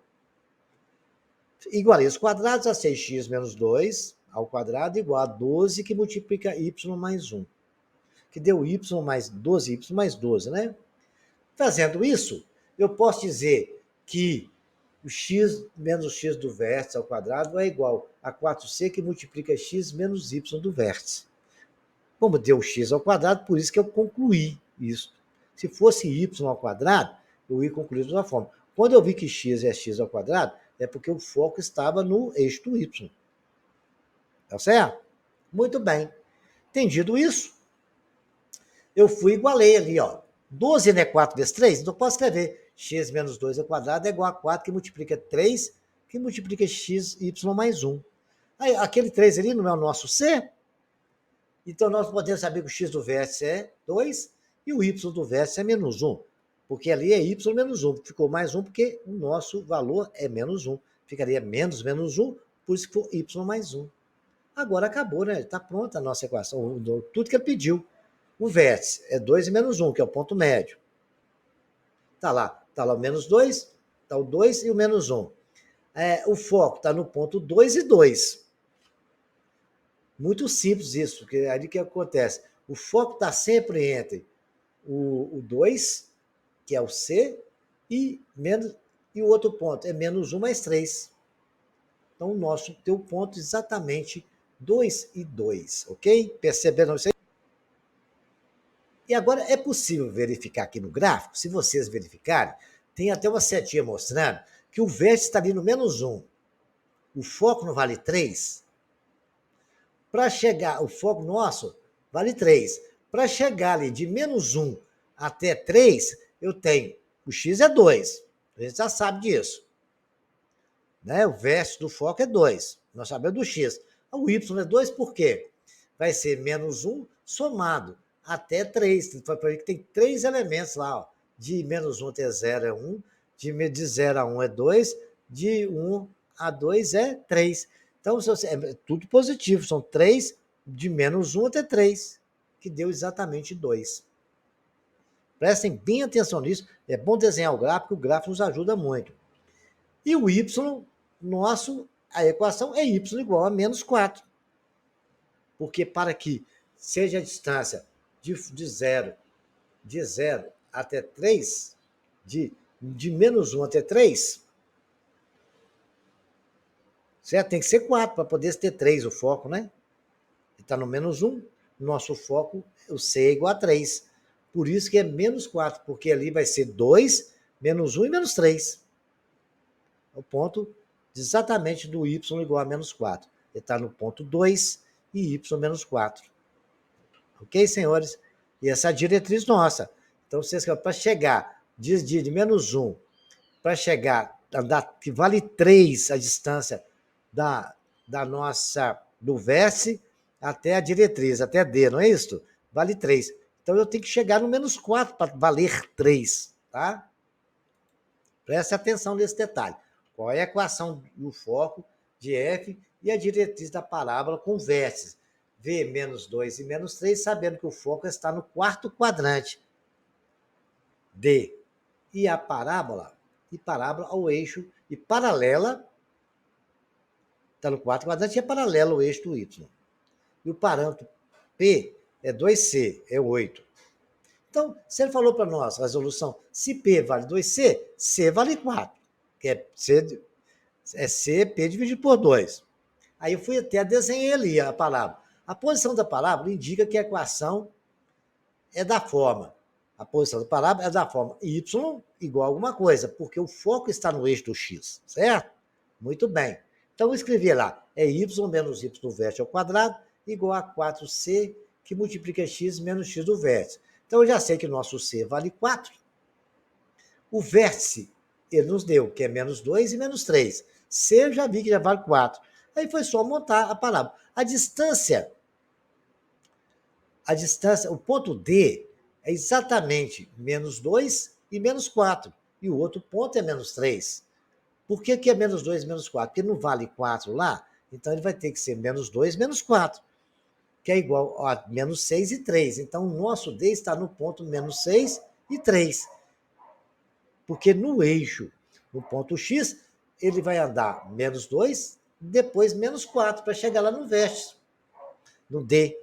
Igualei os quadrados a 6x menos 2 ao quadrado igual a 12, que multiplica y mais 1. Que deu y mais 12, y mais 12, né? Fazendo isso, eu posso dizer que o x menos o x do vértice ao quadrado é igual a 4c, que multiplica x menos y do vértice. Como deu x ao quadrado, por isso que eu concluí isso. Se fosse y ao quadrado, eu ia concluir de outra forma. Quando eu vi que x é x ao quadrado, é porque o foco estava no eixo do y. Tá certo? Muito bem. Entendido isso, eu igualei ali, ó. 12 não é 4 vezes 3? Então eu posso escrever x menos 2 ao quadrado é igual a 4, que multiplica 3, que multiplica x, y mais 1. Aí, aquele 3 ali não é o nosso C? Então nós podemos saber que o x do vértice é 2 e o y do vértice é menos 1. Porque ali é y menos 1. Ficou mais 1 porque o nosso valor é menos 1. Ficaria menos 1, por isso que foi y mais 1. Agora acabou, né? Está pronta a nossa equação, tudo que ele pediu. O vértice é 2 e menos 1, que é o ponto médio. Está lá o menos 2, está o 2 e o menos 1. O foco está no ponto 2 e 2. Muito simples isso, porque aí o que acontece? O foco está sempre entre o 2, que é o C, e o outro ponto é menos 1 mais 3. Então, o nosso tem o ponto exatamente 2 e 2, ok? Perceberam isso aí? E agora é possível verificar aqui no gráfico, se vocês verificarem, tem até uma setinha mostrando que o vértice está ali no menos 1. O foco não vale 3. Para chegar, o foco nosso vale 3. Para chegar ali de menos 1 até 3, eu tenho, o x é 2. A gente já sabe disso. Né? O vértice do foco é 2. Nós sabemos do x. O y é 2 por quê? Vai ser menos 1 somado até 3. Foi para ver que tem 3 elementos lá, ó. De menos 1 até 0 é 1, de 0 a 1 é 2, de 1 a 2 é 3. Então, é tudo positivo, são 3 de menos 1 até 3, que deu exatamente 2. Prestem bem atenção nisso, é bom desenhar o gráfico nos ajuda muito. E o y, nosso, a equação é y igual a menos 4. Porque para que seja a distância de 0 até 3, de menos 1 até 3, certo? Tem que ser 4 para poder ter 3 o foco, né? Está no menos 1, nosso foco, o C é igual a 3. Por isso que é menos 4, porque ali vai ser 2, menos 1 e menos 3. O ponto exatamente do y igual a menos 4. Ele está no ponto 2 e y menos 4. Ok, senhores? E essa é a diretriz nossa. Então, vocês para chegar de menos 1, para chegar, que vale 3 a distância da nossa, do vértice até a diretriz, até D, não é isso? Vale 3. Então, eu tenho que chegar no menos 4 para valer 3, tá? Preste atenção nesse detalhe. Qual é a equação do foco de F e a diretriz da parábola com vértices? V menos 2 e menos 3, sabendo que o foco está no quarto quadrante. D. E a parábola ao eixo e paralela, está no quarto quadrante e é paralela ao eixo do Y. E o parâmetro P é 2C, é 8. Então, se ele falou para nós, resolução, se P vale 2C, C vale 4, que é C, P dividido por 2. Aí eu fui até desenhei ali a parábola. A posição da parábola indica que a equação é da forma. A posição da parábola é da forma y igual a alguma coisa, porque o foco está no eixo do x, certo? Muito bem. Então eu escrevi lá, é y menos y do vértice ao quadrado igual a 4c, que multiplica x menos x do vértice. Então eu já sei que o nosso c vale 4. O vértice, ele nos deu, que é menos 2 e menos 3. C eu já vi que já vale 4. Aí foi só montar a parábola. A distância, o ponto D é exatamente menos 2 e menos 4. E o outro ponto é menos 3. Por que é menos 2 e menos 4? Porque não vale 4 lá, então ele vai ter que ser menos 2 menos 4, que é igual a menos 6 e 3. Então o nosso D está no ponto menos 6 e 3. Porque no eixo, no ponto X, ele vai andar menos 2, depois menos 4, para chegar lá no vértice, no D.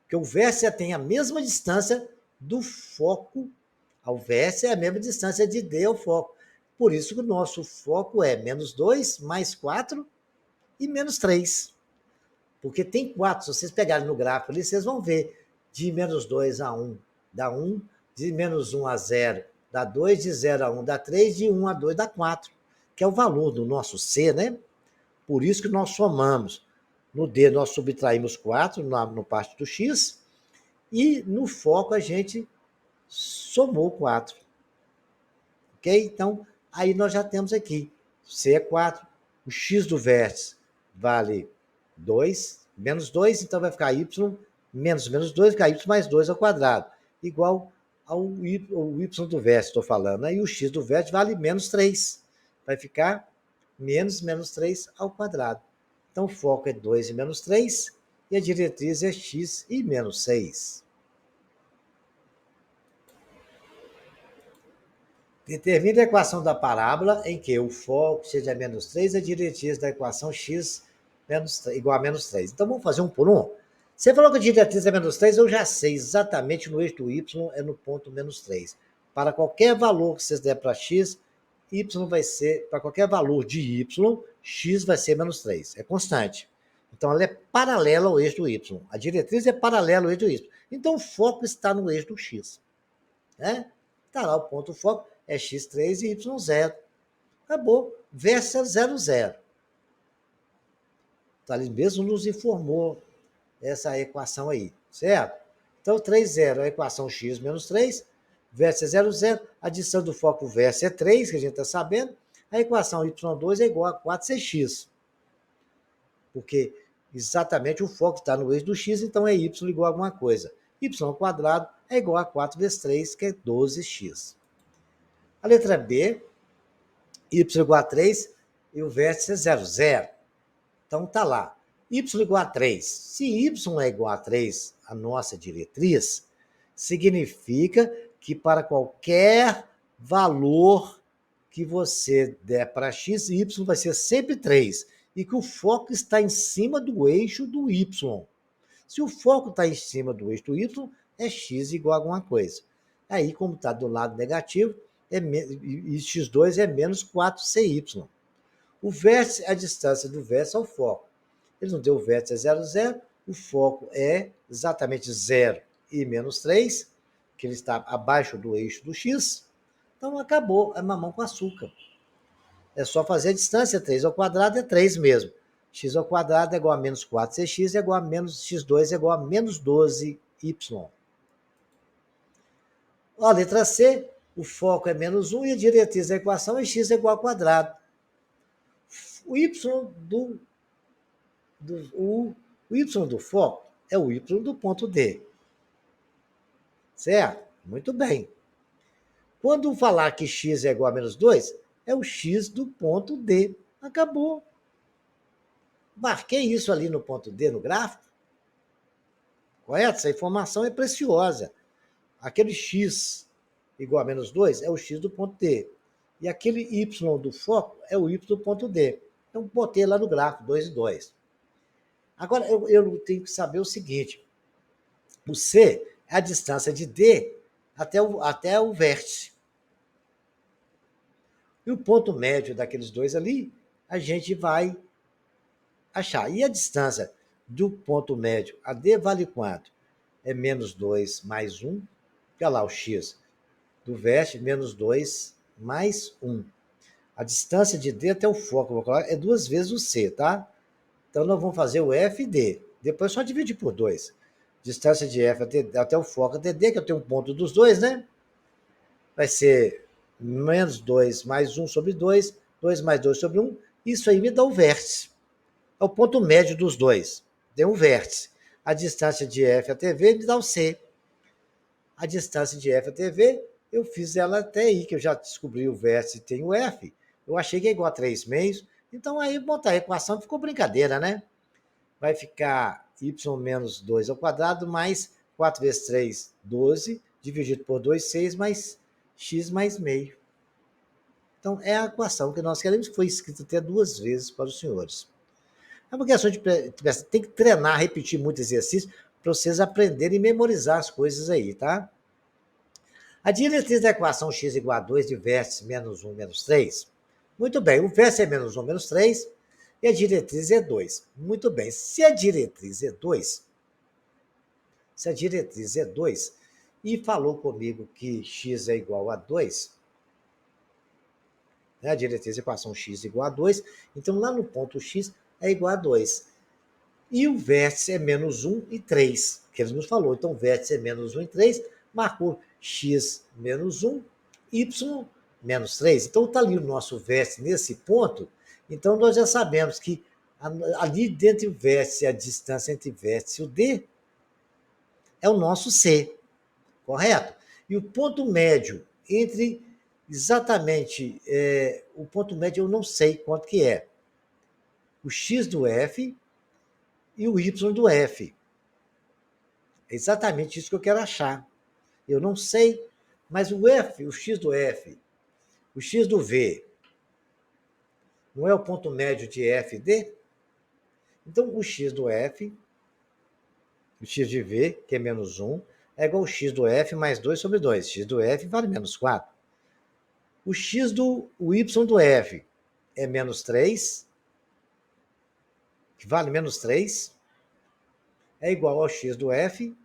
Porque o vértice tem a mesma distância do foco ao vértice, é a mesma distância de D ao foco. Por isso que o nosso foco é menos 2, mais 4 e menos 3. Porque tem 4, se vocês pegarem no gráfico ali, vocês vão ver de menos 2 a 1 dá 1, de menos 1 a 0 dá 2, de 0 a 1 dá 3, de 1 a 2 dá 4, que é o valor do nosso C, né? Por isso que nós somamos. No D nós subtraímos 4 no parte do X e no foco a gente somou 4. Ok? Então, aí nós já temos aqui. C é 4, o X do vértice vale 2, menos 2, então vai ficar Y menos 2, fica Y mais 2 ao quadrado, igual ao Y do vértice, estou falando. Aí o X do vértice vale menos 3, vai ficar menos 3 ao quadrado. Então o foco é 2 e menos 3, e a diretriz é X e menos 6. Determine a equação da parábola em que o foco seja menos 3 e a diretriz da equação x igual a menos 3. Então, vamos fazer um por um? Você falou que a diretriz é menos 3, eu já sei exatamente no eixo do y é no ponto menos 3. Para qualquer valor que vocês der para x, y vai ser, para qualquer valor de y, x vai ser menos 3. É constante. Então, ela é paralela ao eixo do y. A diretriz é paralela ao eixo do y. Então, o foco está no eixo do x. Né? Está lá o ponto foco, é x3 e y0. Acabou. Vértice 0, 0. Então, ele mesmo nos informou essa equação aí, certo? Então, 3, 0 é a equação x menos 3, vértice é 0, 0, a distância do foco vértice é 3, que a gente está sabendo, a equação y2 é igual a 4cx. Porque exatamente o foco está no eixo do x, então é y igual a alguma coisa. y² é igual a 4 vezes 3, que é 12x. A letra B, y igual a 3 e o vértice é 0, 0. Então tá lá, y igual a 3. Se y é igual a 3, a nossa diretriz, significa que para qualquer valor que você der para x, y vai ser sempre 3. E que o foco está em cima do eixo do y. Se o foco está em cima do eixo do y, é x igual a alguma coisa. Aí, como está do lado negativo, e x2 é menos 4cy. O vértice é a distância do vértice ao foco. Ele não deu o vértice é 0, 0. O foco é exatamente 0 e menos 3, que ele está abaixo do eixo do x. Então, acabou, é mamão com açúcar. É só fazer a distância, 3² é 3 mesmo. X² é igual a menos 4cx, é igual a menos x2, é igual a menos 12y. A letra C, o foco é menos 1 e a diretriz da equação é x igual ao quadrado. O y do foco é o y do ponto D. Certo? Muito bem. Quando falar que x é igual a menos 2, é o x do ponto D. Acabou. Marquei isso ali no ponto D no gráfico. Correto? Essa informação é preciosa. Aquele x igual a menos 2 é o x do ponto D. E aquele y do foco é o y do ponto D. Então, botei lá no gráfico, 2 e 2. Agora, eu tenho que saber o seguinte. O C é a distância de D até o vértice. E o ponto médio daqueles dois ali, a gente vai achar. E a distância do ponto médio a D vale quanto? É menos 2 mais 1. Olha lá o x do vértice, menos 2 mais 1. A distância de D até o foco, vou colocar, é 2 vezes o C, tá? Então, nós vamos fazer o F e D. Depois, só dividir por 2. Distância de F até o foco até D, que eu tenho um ponto dos dois, né? Vai ser menos 2 mais 1 sobre 2, 2 mais 2 sobre 1. Isso aí me dá o vértice. É o ponto médio dos dois. Tem um vértice. A distância de F até V me dá o C. A distância de F até V, eu fiz ela até aí, que eu já descobri o vértice e tem o F. Eu achei que é igual a 3 meios. Então, aí, botar a equação ficou brincadeira, né? Vai ficar y menos 2 ao quadrado mais 4 vezes 3, 12, dividido por 2, 6, mais x mais meio. Então, é a equação que nós queremos, que foi escrita até 2 vezes para os senhores. É uma questão de tem que treinar, repetir muito exercício, para vocês aprenderem e memorizar as coisas aí, tá? A diretriz da equação x igual a 2 de vértice menos 1, menos 3. Muito bem, o vértice é menos 1, menos 3, e a diretriz é 2. Muito bem, se a diretriz é 2, e falou comigo que x é igual a 2, né, a diretriz da equação x igual a 2, então lá no ponto x é igual a 2. E o vértice é menos 1 e 3, que ele nos falou. Então, o vértice é menos 1 e 3, marcou x menos 1, y menos 3. Então, está ali o nosso vértice nesse ponto. Então, nós já sabemos que ali dentro do vértice, a distância entre o vértice e o D é o nosso C, correto? E o ponto médio entre exatamente, o ponto médio eu não sei quanto que é. O x do F e o y do F. É exatamente isso que eu quero achar. Eu não sei, mas o F, o x do F, o x do V, não é o ponto médio de F e D? Então, o x do F, o x de V, que é menos 1, é igual ao x do F mais 2 sobre 2. X do F vale menos 4. O y do F é menos 3, que vale menos 3, é igual ao x do F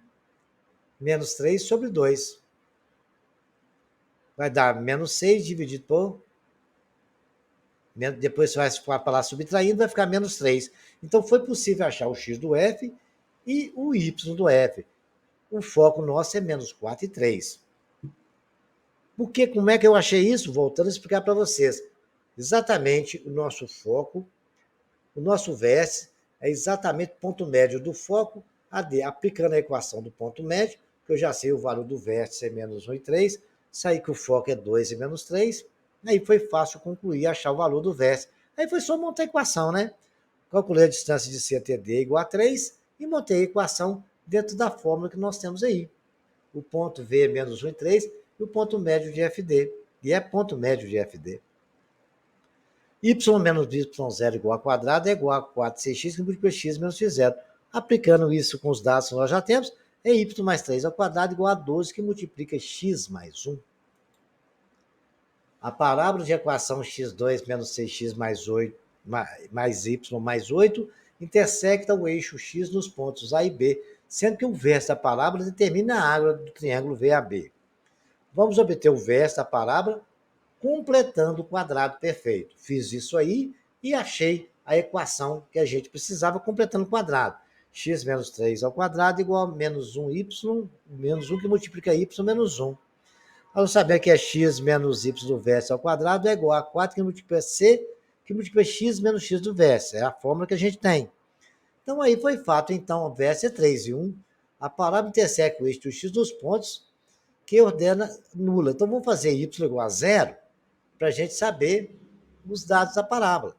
menos 3 sobre 2. Vai dar menos 6 dividido por... Depois você vai para lá subtraindo, vai ficar menos 3. Então, foi possível achar o x do F e o y do F. O foco nosso é menos 4 e 3. Porque, como é que eu achei isso? Voltando a explicar para vocês. Exatamente o nosso foco, o nosso vértice é exatamente o ponto médio do foco AD. Aplicando a equação do ponto médio, que eu já sei o valor do vértice é menos 1 e 3, saí que o foco é 2 e menos 3, aí foi fácil concluir e achar o valor do vértice. Aí foi só montar a equação, né? Calculei a distância de C até D igual a 3 e montei a equação dentro da fórmula que nós temos aí. O ponto V é menos 1 e 3 e o ponto médio de FD. E é ponto médio de FD. Y menos y0 igual a quadrado é igual a 4cx que multiplica x menos x0. Aplicando isso com os dados que nós já temos, é y mais 3 ao quadrado igual a 12 que multiplica x mais 1. A parábola de equação x2 menos 6x mais 8 mais y mais 8 intersecta o eixo x nos pontos A e B, sendo que o vértice da parábola determina a área do triângulo VAB. Vamos obter o vértice da parábola completando o quadrado perfeito. Fiz isso aí e achei a equação que a gente precisava completando o quadrado. X menos 3 ao quadrado igual a menos 1y, menos 1 que multiplica y menos 1. Ao saber que é x menos y do vértice ao quadrado é igual a 4 que multiplica c, que multiplica x menos x do vértice. É a fórmula que a gente tem. Então aí foi fato, então, o vértice é 3 e 1. A parábola intersecta o eixo do x dos pontos que ordena nula. Então vamos fazer y igual a 0 para a gente saber os dados da parábola.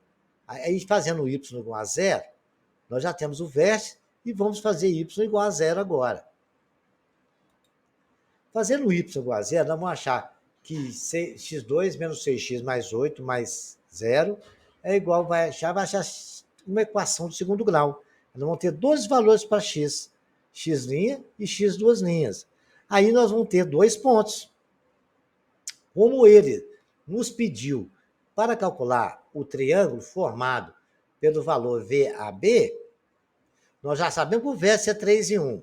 Aí fazendo y igual a 0, nós já temos o vértice e vamos fazer y igual a 0 agora. Fazendo y igual a 0, nós vamos achar que x2 menos 6x mais 8 mais 0 é igual, vai achar uma equação de segundo grau. Nós vamos ter dois valores para x, x' e x duas linhas. Aí nós vamos ter dois pontos. Como ele nos pediu para calcular o triângulo formado pelo valor VAB, nós já sabemos que o vértice é 3 e 1.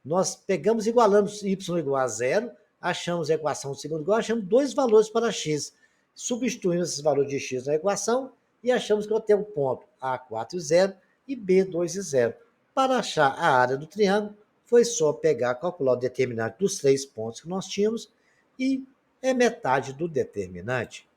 Nós pegamos e igualamos y igual a 0, achamos a equação do segundo grau, achamos dois valores para x. Substituímos esses valores de x na equação e achamos que eu tenho o ponto A4 e 0 e B2 e 0. Para achar a área do triângulo, foi só pegar, calcular o determinante dos três pontos que nós tínhamos e é metade do determinante.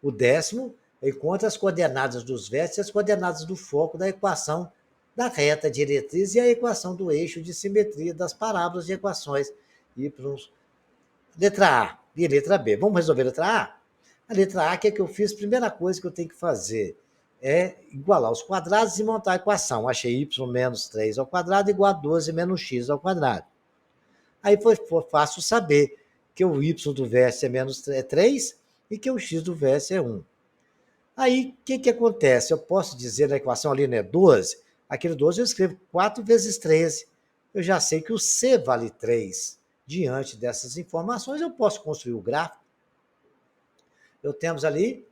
O décimo encontra as coordenadas dos vértices e as coordenadas do foco da equação da reta diretriz e a equação do eixo de simetria das parábolas de equações y. Letra A e letra B. Vamos resolver a letra A? A letra A, que é que eu fiz? Primeira coisa que eu tenho que fazer é igualar os quadrados e montar a equação. Achei y menos 3 ao quadrado igual a 12 menos x ao quadrado. Aí foi fácil saber que o y do vértice é menos 3 e que o x do vértice é 1. Aí, o que acontece? Eu posso dizer na equação ali, né, 12, aquele 12 eu escrevo 4 vezes 13. Eu já sei que o C vale 3. Diante dessas informações, eu posso construir o gráfico. Eu temos ali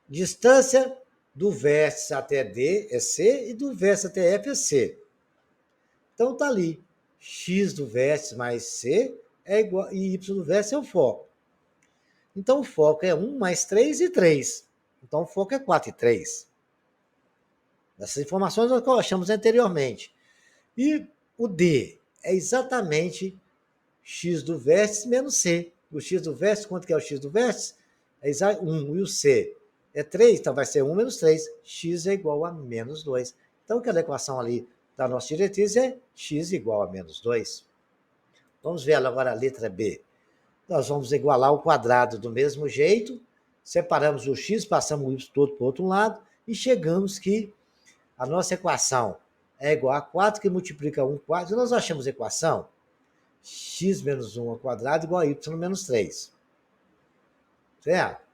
distância do vértice até D é C e do vértice até F é C. Então, está ali. X do vértice mais C é igual, e Y do vértice é o foco. Então, o foco é 1 mais 3 e 3. Então, o foco é 4 e 3. Essas informações nós achamos anteriormente. E o D é exatamente x do vértice menos C. O x do vértice, quanto que é o x do vértice? É 1. E o C é 3, então vai ser 1 menos 3. X é igual a menos 2. Então, aquela equação ali da nossa diretriz é x igual a menos 2. Vamos ver agora a letra B. Nós vamos igualar o quadrado do mesmo jeito. Separamos o x, passamos o y todo para o outro lado e chegamos que a nossa equação é igual a 4 que multiplica 1 quarto. E nós achamos a equação x menos 1 ao quadrado igual a y menos 3. Certo?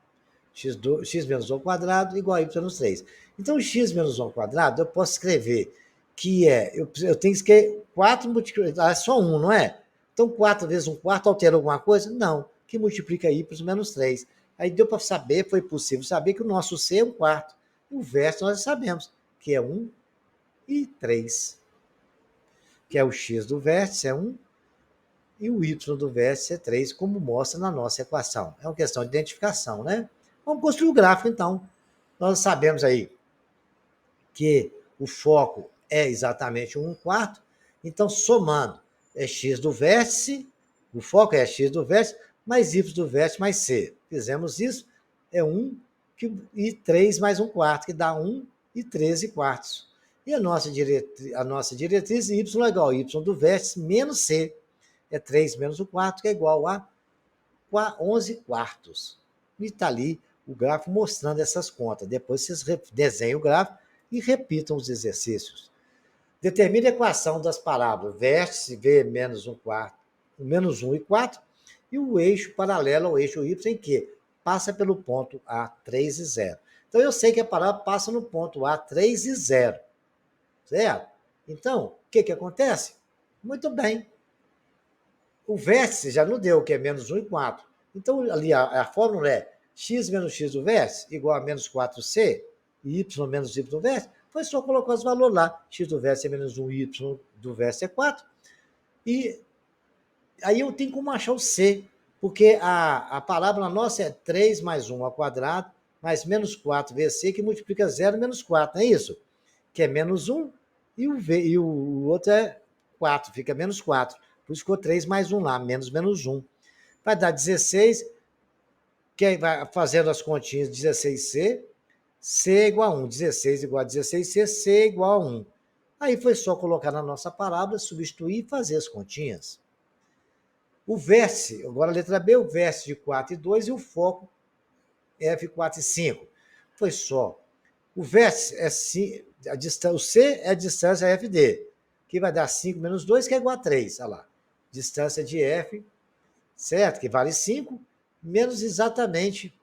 X menos 1 ao quadrado igual a y menos 3. Então, x menos 1 ao quadrado, eu posso escrever que eu tenho que escrever 4 multiplicado, é só 1, não é? Então, 4 vezes 1 quarto altera alguma coisa? Não, que multiplica y menos 3. Aí deu para saber, foi possível saber que o nosso C é 1 quarto. E o vértice nós já sabemos, que é 1 e 3. Que é o x do vértice é 1 e o y do vértice é 3, como mostra na nossa equação. É uma questão de identificação, né? Vamos construir o gráfico, então. Nós sabemos aí que o foco é exatamente 1 quarto. Então, somando, é x do vértice, o foco é x do vértice, mais y do vértice mais c. Fizemos isso, é 1 e 3 mais 1 quarto, que dá 1 e 13 quartos. E a nossa diretriz y é igual a y do vértice menos c. É 3 menos o quarto, que é igual a 11 quartos. E está ali o gráfico mostrando essas contas. Depois vocês desenham o gráfico e repitam os exercícios. Determine a equação das parábolas vértice v menos 1 quarto, menos 1 e 4, e o eixo paralelo ao eixo y em que passa pelo ponto A, 3 e 0. Então, eu sei que a parábola passa no ponto A, 3 e 0. Certo? Então, o que acontece? Muito bem. O vértice já não deu, que é menos 1 e 4. Então, ali a fórmula é x menos x do vértice igual a menos 4c, e y menos y do vértice. Foi só colocar os valores lá. X do vértice é menos 1, y do vértice é 4. E aí eu tenho como achar o c, porque a parábola nossa é 3 mais 1 ao quadrado, mais menos 4 vezes c, que multiplica 0 menos 4, não é isso? Que é menos 1, e o outro é 4, fica menos 4. Por isso ficou 3 mais 1 lá, menos 1. Vai dar 16, que vai fazendo as continhas, 16c, c é igual a 1. 16 igual a 16c, c é igual a 1. Aí foi só colocar na nossa parábola, substituir e fazer as continhas. O vértice, agora a letra B, o vértice de 4 e 2 e o foco F4 e 5. Foi só. O vértice é a distância, o C é a distância FD, que vai dar 5 menos 2, que é igual a 3. Olha lá. Distância de F, certo? Que vale 5, menos exatamente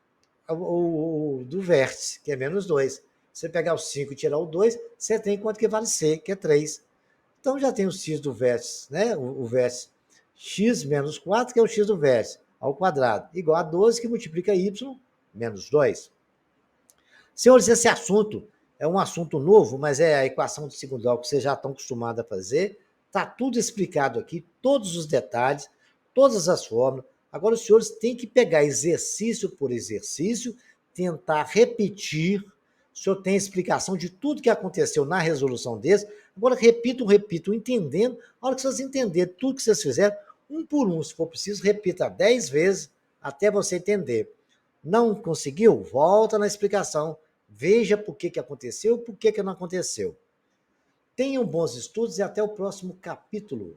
o do vértice, que é menos 2. Você pegar o 5 e tirar o 2, você tem quanto que vale C, que é 3. Então já tem o x do vértice, né? O vértice x menos 4, que é o x do vértice, ao quadrado, igual a 12, que multiplica y menos 2. Senhores, esse assunto é um assunto novo, mas é a equação de segundo grau que vocês já estão acostumados a fazer. Está tudo explicado aqui, todos os detalhes, todas as fórmulas. Agora os senhores têm que pegar exercício por exercício, tentar repetir. O senhor tem explicação de tudo que aconteceu na resolução desse. Agora repito, entendendo. A hora que vocês entenderem tudo que vocês fizeram, um por um, se for preciso, repita 10 vezes até você entender. Não conseguiu? Volta na explicação. Veja por que aconteceu e por que não aconteceu. Tenham bons estudos e até o próximo capítulo.